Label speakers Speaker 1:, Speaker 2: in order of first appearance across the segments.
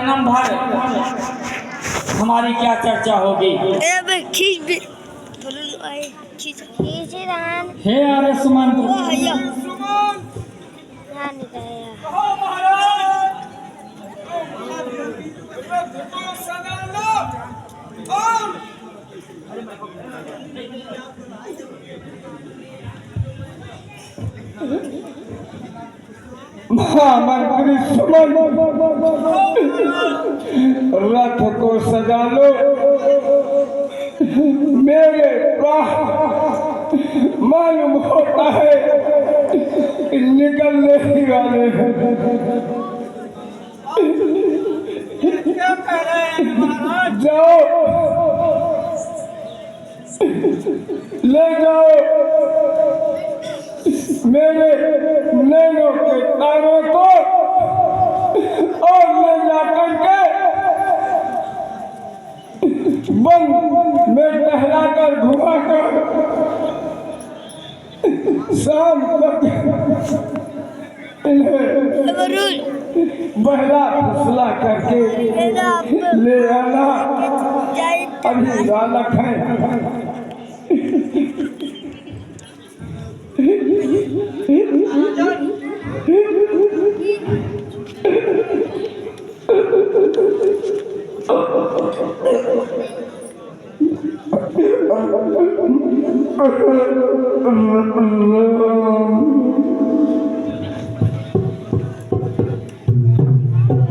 Speaker 1: जन्म भर हमारी क्या चर्चा होगी। हे अरे सुमंत्र,
Speaker 2: महामंत्री सुमन, रथ को सजा लो, मेरे मालूम होता है निकलने ही वाले हैं। जाओ, ले जाओ मेरे नैनों के तारों को और ले जाकर के वन में टहलाकर घुमाकर शाम तक इन्हें बहला फुसला करके ले आना। अभी बालक है।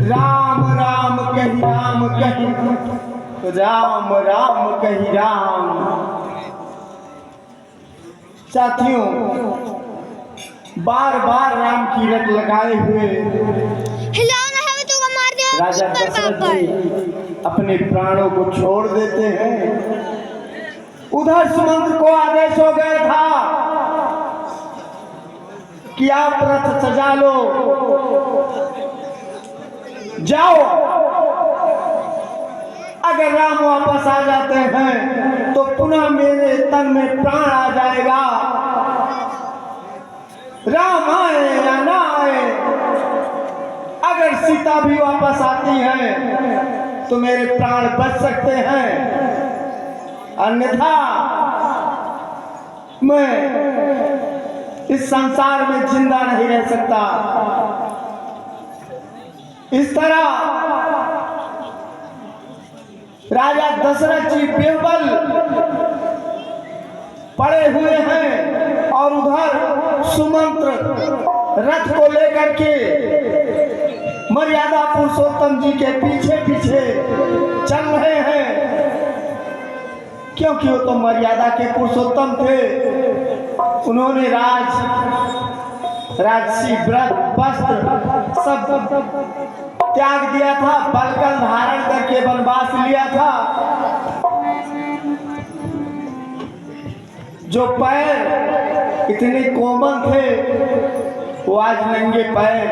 Speaker 2: राम राम कही राम कही, राम राम कही राम। साथियों, बार बार राम की रट लगाए हुए राजा दशरथ जी अपने प्राणों को छोड़ देते हैं। उधर सुमंत्र को आदेश हो गया था कि आप रथ सजा लो, जाओ। अगर राम वापस आ जाते हैं तो पुनः मेरे तन में प्राण आ जाएगा। राम आए या ना आए, अगर सीता भी वापस आती है तो मेरे प्राण बच सकते हैं, अन्यथा मैं इस संसार में जिंदा नहीं रह सकता। इस तरह राजा दशरथ जी बेबल पड़े हुए हैं और उधर सुमंत्र रथ को लेकर के मर्यादा पुरुषोत्तम जी के पीछे पीछे चल रहे हैं, क्योंकि वो तो मर्यादा के पुरुषोत्तम थे। उन्होंने राजसी व्रत वस्त्र सब त्याग दिया था, बलकल धारण करके वनवास लिया था। जो पैर इतने कोमल थे वो आज नंगे पैर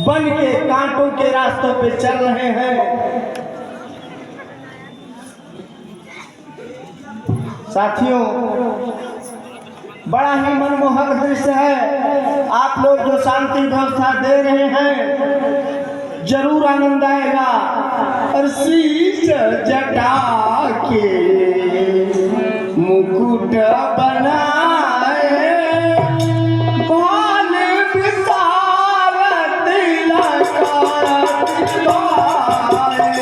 Speaker 2: बन के कांटों के रास्तों पे चल रहे हैं। साथियों, बड़ा ही मनमोहक दृश्य है। आप लोग जो शांति व्यवस्था दे रहे हैं, जरूर आनंद आएगा। और शीश जटा के मुकुट बनाए, बाल विशाल तिलक लगाए,